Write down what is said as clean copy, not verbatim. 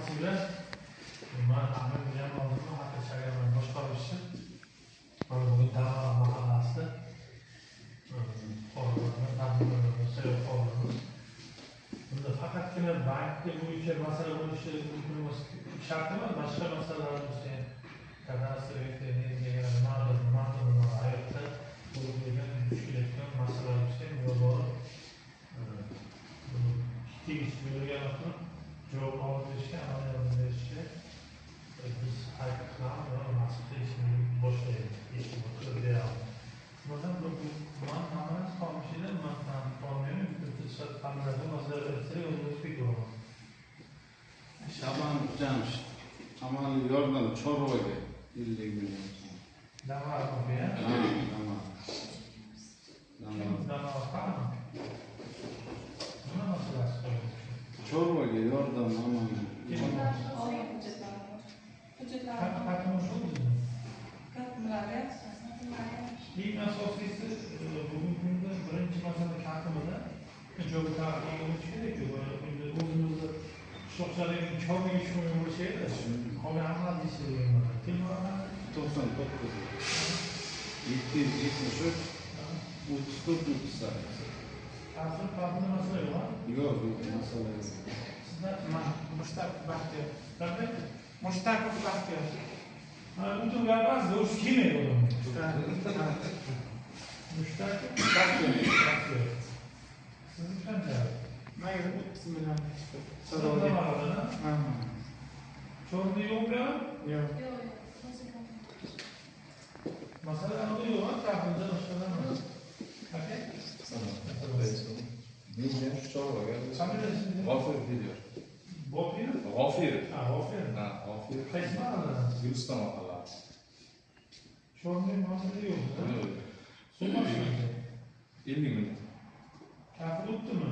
Hamısıyla bunlar Ahmet Hocam olduğunu hatta çayırlar boşkalmıştı. Bugün daha mahallası. Formalarına, tadımlarına, sebep formalarına. Bunda fakat yine bankta bu ülke masada konuştuğu şartı var. Başka masalar işte kadastro eklerine mağdurun ayakta bulunduğundan müşkiletten masalar işte yolu ciddi işbirliği yapıp cevap aldığı işte anlayalım işte biz haykıklar ve masada işini boş verelim. İşte bu kırdığı aldım. Buradan bu mantamız kalmışıyla mantam kalmıyor. Bütün saat kamerada masada verirse yolda bir doğru. Şaban Canmış. Amalı yordan Çorlu'ydu. İlli günü. Dama mı ya? Dama. Dama var mı? Buna nasıl rastlayalım? Çorlu'ydu yordan aman. Katılmış olur mu? Katılımlar ya. İlk nasıl olsaydı bugün günde birinci masada katılımda çok daha iyi olmuş gerekiyor. Böyle uzunuzda çok sayıda çok iyi düşünüyor şey de. Konu anladı hissediyorum. Kim var mı? 99. 773. 34 nüfusa. Aslında farklı masada var. Yok, masada yok. Sizler Mustafa Bahtiyar. tabii. Mustafa Bahtiyar. Bütün galiba zor kim ediyor? Müşteri bakıyor. Sizin sen de. Hayır, bismillah. Sorun da var orada. Çorlu yok ya. Yok. Masada alıyor var, kapında başkalar var. Okey? Bilmiyorum, Çorba geldi. Kamerasını Gafir biliyor. Bopir. Gafir. Gofir. Ha, Gafir. Kaç mı aldın? Gülistan valla. Çorlu'yu masada yok. Öyle. Su başlıyor. 50 gün. Kapı tuttu mu?